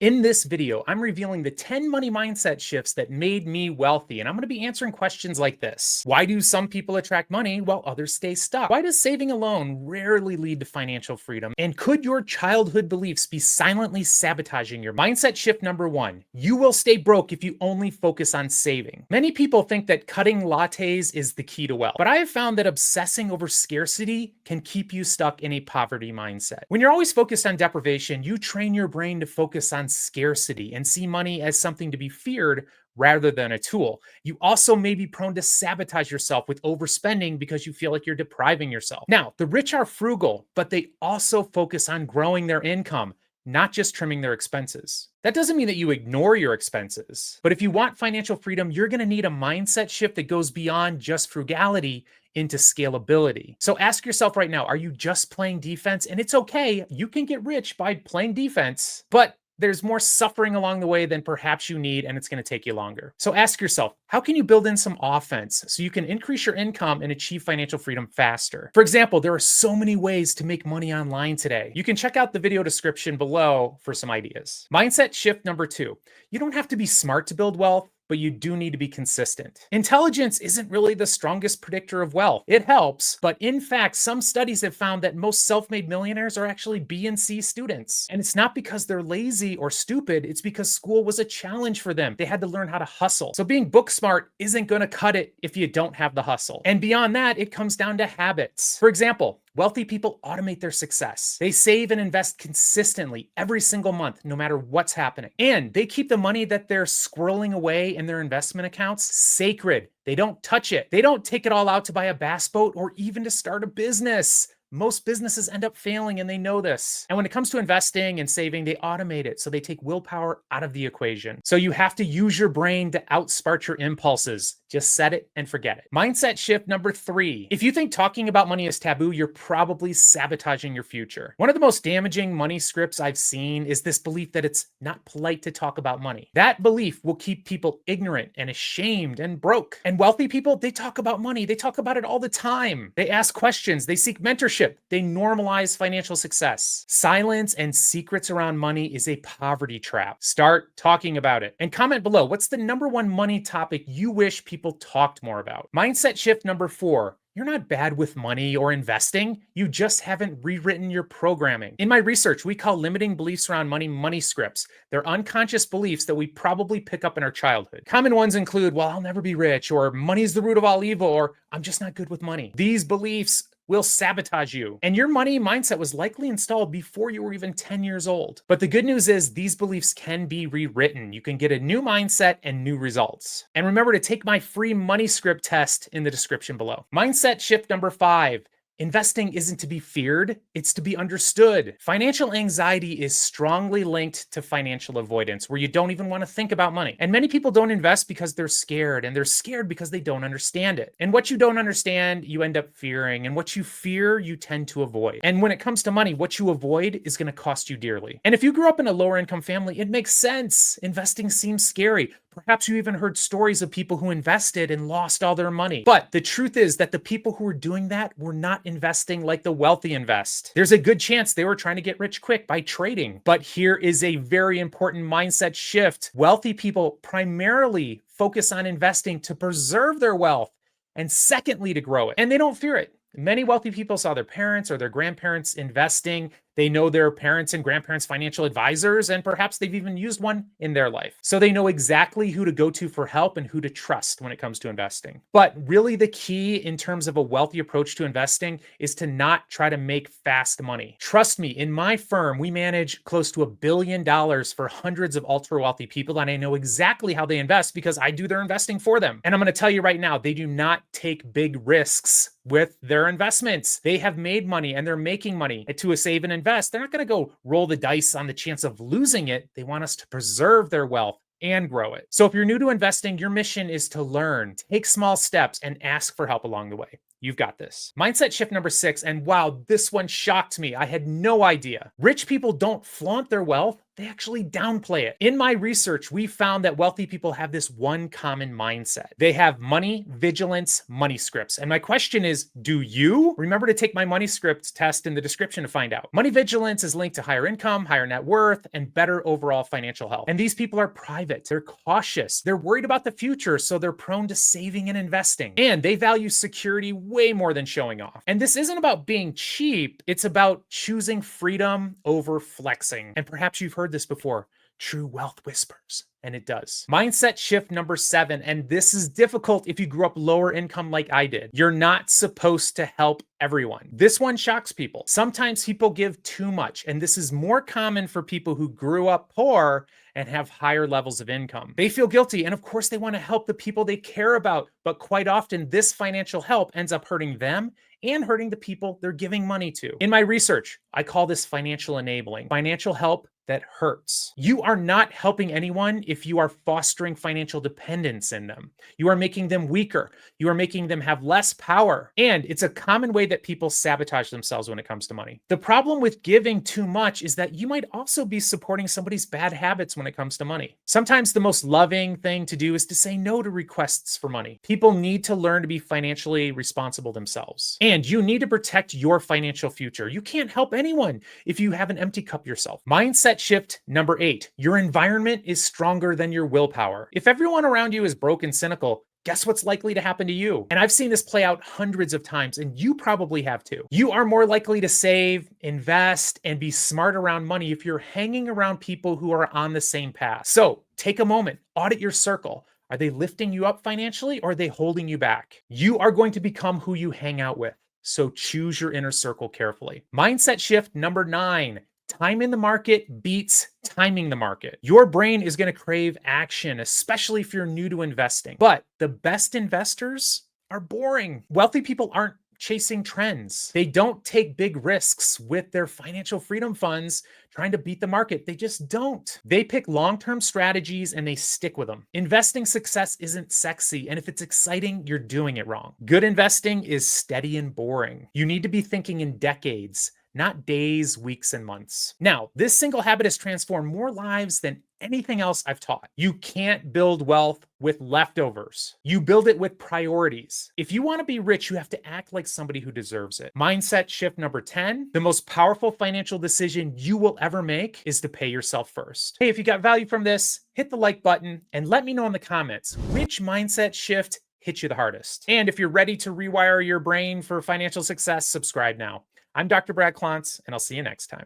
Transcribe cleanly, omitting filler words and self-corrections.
In this video, I'm revealing the 10 money mindset shifts that made me wealthy, and I'm going to be answering questions like this. Why do some people attract money while others stay stuck? Why does saving alone rarely lead to financial freedom? And could your childhood beliefs be silently sabotaging your mindset shift number 1? You will stay broke if you only focus on saving. Many people think that cutting lattes is the key to wealth, but I have found that obsessing over scarcity can keep you stuck in a poverty mindset. When you're always focused on deprivation, you train your brain to focus on scarcity and see money as something to be feared rather than a tool. You also may be prone to sabotage yourself with overspending because you feel like you're depriving yourself. Now, the rich are frugal, but they also focus on growing their income, not just trimming their expenses. That doesn't mean that you ignore your expenses, but if you want financial freedom, you're going to need a mindset shift that goes beyond just frugality into scalability. So ask yourself right now, are you just playing defense? And it's okay, you can get rich by playing defense, but there's more suffering along the way than perhaps you need, and it's going to take you longer. So ask yourself, how can you build in some offense so you can increase your income and achieve financial freedom faster? For example, there are so many ways to make money online today. You can check out the video description below for some ideas. Mindset shift number 2. You don't have to be smart to build wealth, but you do need to be consistent. Intelligence isn't really the strongest predictor of wealth. It helps, but in fact, some studies have found that most self-made millionaires are actually B and C students. And it's not because they're lazy or stupid, it's because school was a challenge for them. They had to learn how to hustle. So being book smart isn't gonna cut it if you don't have the hustle. And beyond that, it comes down to habits. For example, wealthy people automate their success. They save and invest consistently every single month, no matter what's happening. And they keep the money that they're squirreling away in their investment accounts sacred. They don't touch it. They don't take it all out to buy a bass boat or even to start a business. Most businesses end up failing and they know this. And when it comes to investing and saving, they automate it. So they take willpower out of the equation. So you have to use your brain to outsmart your impulses. Just set it and forget it. Mindset shift number 3. If you think talking about money is taboo, you're probably sabotaging your future. One of the most damaging money scripts I've seen is this belief that it's not polite to talk about money. That belief will keep people ignorant and ashamed and broke. And wealthy people, they talk about money. They talk about it all the time. They ask questions. They seek mentorship. They normalize financial success. Silence and secrets around money is a poverty trap. Start talking about it. And comment below, what's the number 1 money topic you wish people talked more about? Mindset shift number 4. You're not bad with money or investing. You just haven't rewritten your programming. In my research, we call limiting beliefs around money scripts. They're unconscious beliefs that we probably pick up in our childhood. Common ones include, well, I'll never be rich, or money is the root of all evil, or I'm just not good with money. These beliefs will sabotage you. And your money mindset was likely installed before you were even 10 years old. But the good news is these beliefs can be rewritten. You can get a new mindset and new results. And remember to take my free money script test in the description below. Mindset shift number 5. Investing isn't to be feared, it's to be understood. Financial anxiety is strongly linked to financial avoidance, where you don't even want to think about money. And many people don't invest because they're scared, and they're scared because they don't understand it. And what you don't understand, you end up fearing, and what you fear, you tend to avoid. And when it comes to money, what you avoid is going to cost you dearly. And if you grew up in a lower income family, it makes sense. Investing seems scary. Perhaps you even heard stories of people who invested and lost all their money. But the truth is that the people who were doing that were not investing like the wealthy invest. There's a good chance they were trying to get rich quick by trading. But here is a very important mindset shift. Wealthy people primarily focus on investing to preserve their wealth, and secondly, to grow it. And they don't fear it. Many wealthy people saw their parents or their grandparents investing. They know their parents and grandparents' financial advisors, and perhaps they've even used one in their life. So they know exactly who to go to for help and who to trust when it comes to investing. But really the key in terms of a wealthy approach to investing is to not try to make fast money. Trust me, in my firm, we manage close to $1 billion for hundreds of ultra wealthy people, and I know exactly how they invest because I do their investing for them. And I'm going to tell you right now, they do not take big risks with their investments. They have made money and they're making money to save and invest. They're not going to go roll the dice on the chance of losing it. They want us to preserve their wealth and grow it. So if you're new to investing, your mission is to learn, take small steps, and ask for help along the way. You've got this. Mindset shift number 6, and wow, this one shocked me. I had no idea. Rich people don't flaunt their wealth. they actually downplay it. In my research, we found that wealthy people have this one common mindset. They have money vigilance money scripts. And my question is, do you? Remember to take my money script test in the description to find out. Money vigilance is linked to higher income, higher net worth, and better overall financial health. And these people are private. They're cautious. They're worried about the future, so they're prone to saving and investing. And they value security way more than showing off. And this isn't about being cheap. It's about choosing freedom over flexing. And perhaps you've heard this before. True wealth whispers. And it does. Mindset shift number 7. And this is difficult if you grew up lower income like I did. You're not supposed to help everyone. This one shocks people. Sometimes people give too much. And this is more common for people who grew up poor and have higher levels of income. They feel guilty. And of course, they want to help the people they care about. But quite often, this financial help ends up hurting them and hurting the people they're giving money to. In my research, I call this financial enabling. Financial help that hurts. You are not helping anyone if you are fostering financial dependence in them. You are making them weaker. You are making them have less power. And it's a common way that people sabotage themselves when it comes to money. The problem with giving too much is that you might also be supporting somebody's bad habits when it comes to money. Sometimes the most loving thing to do is to say no to requests for money. People need to learn to be financially responsible themselves. And you need to protect your financial future. You can't help anyone if you have an empty cup yourself. Mindset shift number 8. Your environment is stronger than your willpower. If everyone around you is broke and cynical, guess what's likely to happen to you? And I've seen this play out hundreds of times, and you probably have too. You are more likely to save, invest, and be smart around money if you're hanging around people who are on the same path. So take a moment, audit your circle. Are they lifting you up financially or are they holding you back? You are going to become who you hang out with. So choose your inner circle carefully. Mindset shift number 9. Time in the market beats timing the market. Your brain is going to crave action, especially if you're new to investing. But the best investors are boring. Wealthy people aren't chasing trends. They don't take big risks with their financial freedom funds trying to beat the market. They just don't. They pick long-term strategies and they stick with them. Investing success isn't sexy, and if it's exciting, you're doing it wrong. Good investing is steady and boring. You need to be thinking in decades, not days, weeks, and months. Now, this single habit has transformed more lives than anything else I've taught. You can't build wealth with leftovers. You build it with priorities. If you want to be rich, you have to act like somebody who deserves it. Mindset shift number 10. The most powerful financial decision you will ever make is to pay yourself first. Hey, if you got value from this, hit the like button and let me know in the comments which mindset shift hit you the hardest. And if you're ready to rewire your brain for financial success, subscribe now. I'm Dr. Brad Klontz, and I'll see you next time.